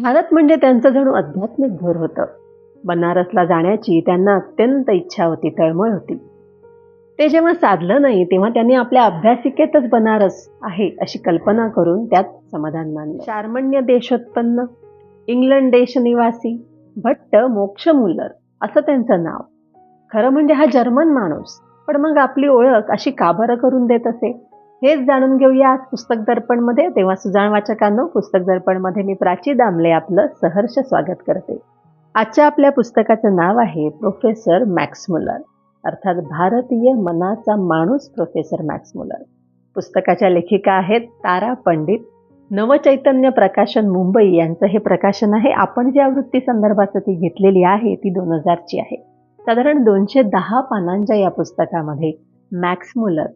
भारत म्हणजे त्यांचं जणू आध्यात्मिक घर होतं. बनारसला जाण्याची त्यांना अत्यंत इच्छा होती, तळमळ होती. ते जेव्हा साधलं नाही, तेव्हा त्यांनी आपल्या अभ्यासिकेतच बनारस आहे अशी कल्पना करून त्यात समाधान मानलं. शार्मण्य देशोत्पन्न, इंग्लंड देश निवासी, भट्ट मोक्षमुल्लर असं त्यांचं नाव. खरं म्हणजे हा जर्मन माणूस. पण मग आपली ओळख अशी का बरं करून देत असे, हेच जाणून घेऊया आज पुस्तक दर्पणमध्ये. तेव्हा सुजाण वाचकांनो, पुस्तक दर्पणमध्ये मी प्राची दामले आपलं सहर्ष स्वागत करते. आजच्या आपल्या पुस्तकाचं नाव आहे प्रोफेसर मॅक्स मुलर, अर्थात भारतीय मनाचा माणूस प्रोफेसर मॅक्स मुलर. पुस्तकाच्या लेखिका आहेत तारा पंडित. नवचैतन्य प्रकाशन मुंबई यांचं हे प्रकाशन आहे. आपण ज्या आवृत्ती संदर्भात ती घेतलेली आहे ती 2000ची आहे. साधारण 210 पानांच्या या पुस्तकामध्ये मॅक्स मुलर,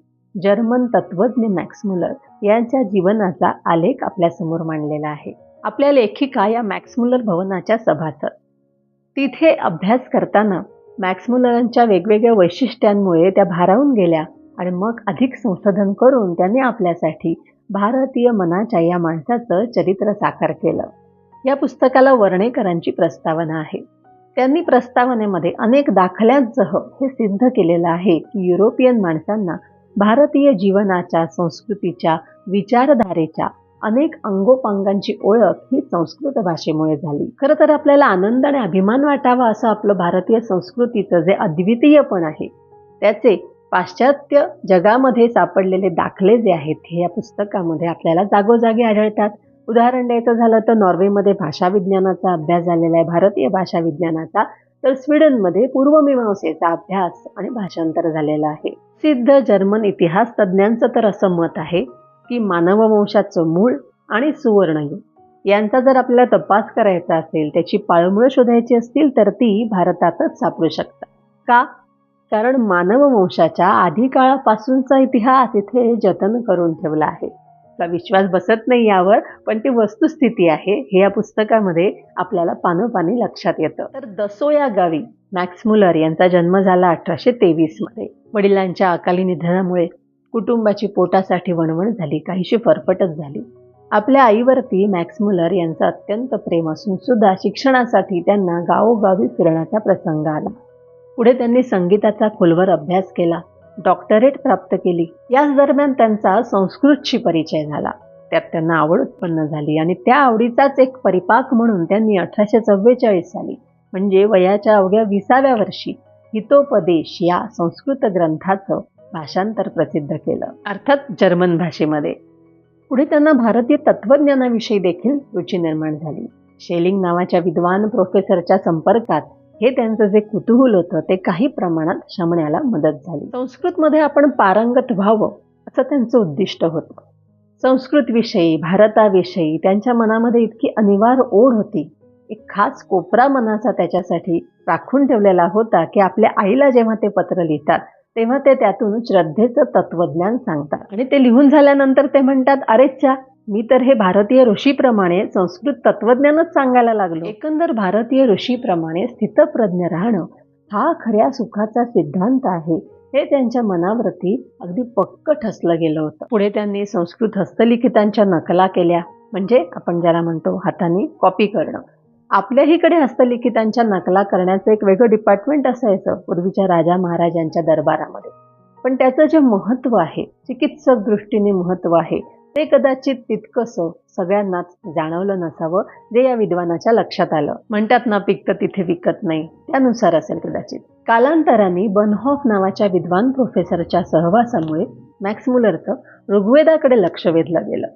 जर्मन तत्वज्ञ मॅक्स मुलर यांच्या जीवनाचा आलेख आपल्यासमोर मांडलेला आहे. आपल्या लेखिका या मॅक्स मुलर भवनाच्या सभासद. तिथे अभ्यास करताना मॅक्स मुलरांच्या वेगवेगळ्या वैशिष्ट्यांमुळे त्या भारावून गेल्या आणि मग अधिक संशोधन करून त्यांनी आपल्यासाठी भारतीय मनाच्या या माणसाचं चरित्र साकार केलं. या पुस्तकाला वर्णेकरांची प्रस्तावना आहे. त्यांनी प्रस्तावनेमध्ये अनेक दाखल्यांसह हे सिद्ध केलेलं आहे की युरोपियन माणसांना भारतीय जीवनाच्या, संस्कृतीच्या, विचारधारेच्या अनेक अंगोपांगांची ओळख ही संस्कृत भाषेमुळे झाली. खरं तर आपल्याला आनंद आणि अभिमान वाटावा असं आपलं भारतीय संस्कृतीचं जे अद्वितीयपण आहे, त्याचे पाश्चात्य जगामध्ये सापडलेले दाखले जे आहेत हे या पुस्तकामध्ये आपल्याला जागोजागी आढळतात. उदाहरण द्यायचं झालं तर नॉर्वेमध्ये भाषा विज्ञानाचा अभ्यास झालेला आहे, भारतीय भाषा विज्ञानाचा. तर स्वीडनमध्ये पूर्वमीमांसेचा अभ्यास आणि भाषांतर झालेलं आहे. सिद्ध जर्मन इतिहास तज्ज्ञांचं तर असं मत आहे की मानववंशाचं मूळ आणि सुवर्णयुग यांचा जर आपल्याला तपास करायचा असेल, त्याची पाळमुळं शोधायची असतील तर ती भारतातच सापडू शकतात. का? कारण मानववंशाच्या आधी काळापासूनचा इतिहास इथे जतन करून ठेवला आहे. आपला विश्वास बसत नाही यावर, पण ती वस्तुस्थिती आहे हे या पुस्तकामध्ये आपल्याला पानोपानी लक्षात येतं. तर दसो या गावी मॅक्स मुलर यांचा जन्म झाला 1823 मध्ये. वडिलांच्या अकाली निधनामुळे कुटुंबाची पोटासाठी वणवण झाली, काहीशी फरफटच झाली. आपल्या आईवरती मॅक्स मुलर यांचं अत्यंत प्रेम असून सुद्धा शिक्षणासाठी त्यांना गावोगावी फिरण्याचा प्रसंग आला. पुढे त्यांनी संगीताचा खोलवर अभ्यास केला, डॉक्टरेट प्राप्त केली. याच दरम्यान त्यांचा संस्कृतशी परिचय झाला. त्यात त्यांना आवड उत्पन्न झाली आणि त्या आवडीचाच एक परिपाक म्हणून त्यांनी 1844 साली म्हणजे वयाच्या अवघ्या 20व्या वर्षी हितोपदेश या संस्कृत ग्रंथाचं भाषांतर प्रसिद्ध केलं, अर्थात जर्मन भाषेमध्ये. पुढे त्यांना भारतीय तत्वज्ञानाविषयी देखील रुची निर्माण झाली. शेलिंग नावाच्या विद्वान प्रोफेसरच्या संपर्कात हे त्यांचं जे कुतूहल होतं ते काही प्रमाणात शमण्याला मदत झाली. संस्कृतमध्ये आपण पारंगत व्हावं असं त्यांचं उद्दिष्ट होतं. संस्कृतविषयी, भारताविषयी त्यांच्या मनामध्ये इतकी अनिवार्य ओढ होती, एक खास कोपरा मनाचा त्याच्यासाठी राखून ठेवलेला होता की आपल्या आईला जेव्हा ते पत्र लिहितात तेव्हा ते त्यातून श्रद्धेचं तत्वज्ञान सांगतात. आणि ते लिहून झाल्यानंतर ते म्हणतात, अरेच्छा, मी तर हे भारतीय ऋषीप्रमाणे संस्कृत तत्वज्ञानच सांगायला लागलो. एकंदर भारतीय ऋषीप्रमाणे स्थितप्रज्ञ राहणं हा खऱ्या सुखाचा सिद्धांत आहे हे त्यांच्या मनावरती अगदी पक्क ठसलं गेलं होतं. पुढे त्यांनी संस्कृत हस्तलिखितांच्या नकला केल्या, म्हणजे आपण ज्याला म्हणतो हाताने कॉपी करणं. आपल्याहीकडे हस्तलिखितांच्या नकला करण्याचं एक वेगळं डिपार्टमेंट असायचं पूर्वीच्या राजा महाराजांच्या दरबारामध्ये. पण त्याचं जे महत्त्व आहे, चिकित्सक दृष्टीने महत्त्व आहे, ते कदाचित तितकंसं सगळ्यांनाच जाणवलं नसावं, जे या विद्वानाच्या लक्षात आलं. म्हणतात ना, पिकतं तिथे विकत नाही, त्यानुसार असेल कदाचित. कालांतराने बर्नहॉफ नावाच्या विद्वान प्रोफेसरच्या सहवासामुळे मॅक्स मुलरचं ऋग्वेदाकडे लक्ष वेधलं गेलं.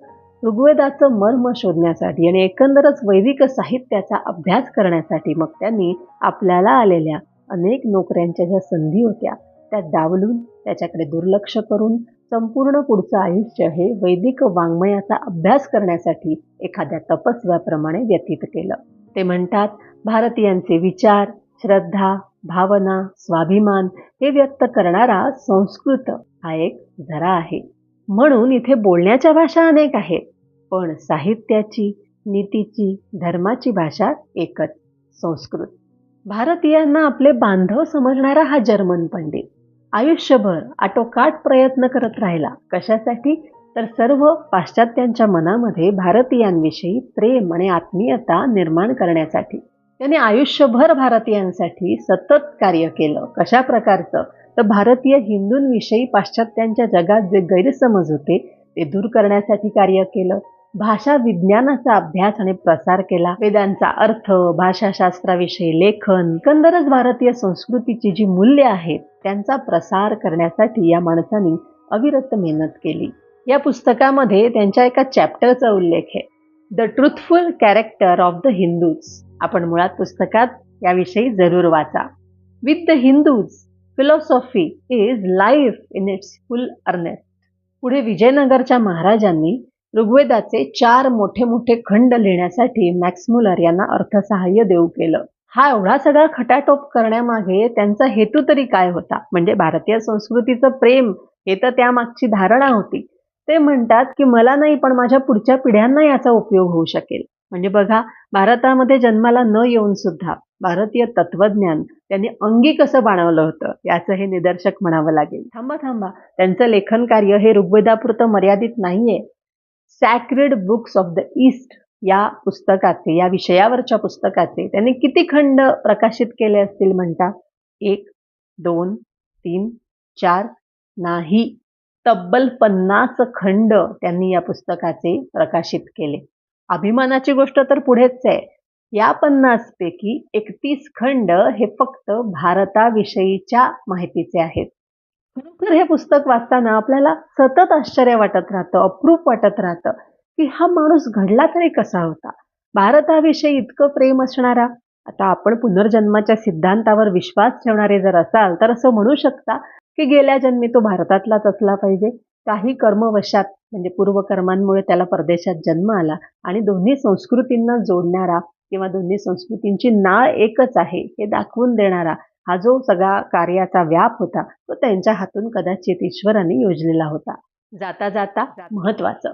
ऋग्वेदाचं मर्म शोधण्यासाठी आणि एकंदरच वैदिक साहित्याचा अभ्यास करण्यासाठी मग त्यांनी आपल्याला आलेल्या अनेक नोकऱ्यांच्या ज्या संधी होत्या त्या डावलून, त्याच्याकडे दुर्लक्ष करून संपूर्ण पुढचं आयुष्य हे वैदिक वाङ्मयाचा अभ्यास करण्यासाठी एखाद्या तपस्व्याप्रमाणे व्यतीत केलं. ते म्हणतात, भारतीयांचे विचार, श्रद्धा, भावना, स्वाभिमान हे व्यक्त करणारा संस्कृत हा एक झरा आहे. म्हणून इथे बोलण्याच्या भाषा अनेक आहेत, पण साहित्याची, नीतीची, धर्माची भाषा एकच, संस्कृत. भारतीयांना आपले बांधव समजणारा हा जर्मन पंडित आयुष्यभर आटोकाट प्रयत्न करत राहिला. कशासाठी? तर सर्व पाश्चात्यांच्या मनामध्ये भारतीयांविषयी प्रेम आणि आत्मीयता निर्माण करण्यासाठी त्यांनी आयुष्यभर भारतीयांसाठी सतत कार्य केलं. कशा प्रकारचं? तर भारतीय हिंदूंविषयी पाश्चात्यांच्या जगात जे गैरसमज होते ते दूर करण्यासाठी कार्य केलं. भाषा विज्ञानाचा अभ्यास आणि प्रसार केला. वेदांचा अर्थ, भाषाशास्त्राविषयी लेखन, एकंदरच भारतीय संस्कृतीची जी मूल्य आहेत त्यांचा प्रसार करण्यासाठी या माणसांनी अविरत मेहनत केली. या पुस्तकामध्ये त्यांच्या एका चॅप्टरचा उल्लेख आहे, the truthful character of the Hindus. आपण मुळात पुस्तकात याविषयी जरूर वाचा. With the Hindus philosophy is life in its full earnest. पुढे विजयनगरच्या महाराजांनी ऋग्वेदाचे 4 मोठे मोठे खंड लिहिण्यासाठी मॅक्स मुलर यांना अर्थसहाय्य देऊ केलं. हा एवढा सगळा खटाटोप करण्यामागे त्यांचा हेतू तरी काय होता? म्हणजे भारतीय संस्कृतीचं प्रेम हे तर त्यामागची धारणा होती. ते म्हणतात की मला नाही पण माझ्या पुढच्या पिढ्यांना याचा उपयोग होऊ शकेल. म्हणजे बघा, भारतामध्ये जन्माला न येऊन सुद्धा भारतीय तत्वज्ञान त्यांनी अंगी कसं बाणवलं होतं याचं हे निदर्शक म्हणावं लागेल. थांबा, त्यांचं लेखन कार्य हे ऋग्वेदापुरतं मर्यादित नाहीये. Sacred books of the east या पुस्तकाचे, या विषयावरच्या पुस्तकाचे त्यांनी किती खंड प्रकाशित केले असतील म्हणता? 1, 2, 3, 4 नाही, तब्बल 50 खंड त्यांनी या पुस्तकाचे प्रकाशित केले. अभिमानाची गोष्ट तर पुढेच आहे. या 50 पैकी 31 खंड हे फक्त भारताविषयीच्या माहितीचे आहेत. खरोखर हे पुस्तक वाचताना आपल्याला सतत आश्चर्य वाटत राहतं, अप्रूप वाटत राहतं की हा माणूस घडला तरी कसा होता? भारताविषयी इतकं प्रेम असणारा. आता आपण पुनर्जन्माच्या सिद्धांतावर विश्वास ठेवणारे जर असाल तर असं म्हणू शकता की गेल्या जन्मी तो भारतातलाच असला पाहिजे. काही कर्मवशात म्हणजे पूर्वकर्मांमुळे त्याला परदेशात जन्म आला आणि दोन्ही संस्कृतींना जोडणारा किंवा दोन्ही संस्कृतींची नाळ एकच आहे हे दाखवून देणारा हा जो सगळा कार्याचा व्याप होता तो त्यांच्या हातून कदाचित ईश्वराने योजलेला होता. जाता जाता महत्वाचं,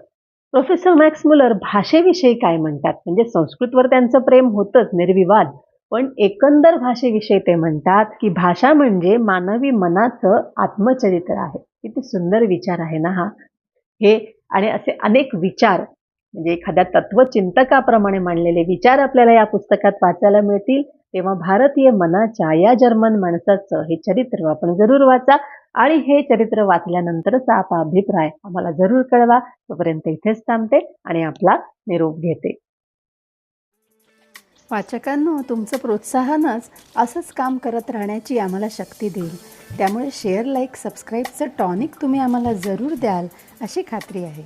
प्रोफेसर मॅक्स मुलर भाषेविषयी काय म्हणतात? म्हणजे संस्कृतवर त्यांचं प्रेम होतंच निर्विवाद, पण एकंदर भाषेविषयी ते म्हणतात की भाषा म्हणजे मानवी मनाचं आत्मचरित्र आहे. किती सुंदर विचार आहे ना हा. हे आणि असे अनेक विचार म्हणजे एखाद्या तत्वचिंतकाप्रमाणे मांडलेले विचार आपल्याला या पुस्तकात वाचायला मिळतील. तेव्हा भारतीय मनाच्या या जर्मन माणसाचं हे चरित्र आपण जरूर वाचा आणि हे चरित्र वाचल्यानंतरचा आपला अभिप्राय आम्हाला जरूर कळवा. तोपर्यंत इथेच थांबते आणि आपला निरोप घेते. वाचकांनो, तुमचं प्रोत्साहनच असंच काम करत राहण्याची आम्हाला शक्ती देईल. त्यामुळे शेअर, लाईक, सबस्क्राईबचं टॉनिक तुम्ही आम्हाला जरूर द्याल अशी खात्री आहे.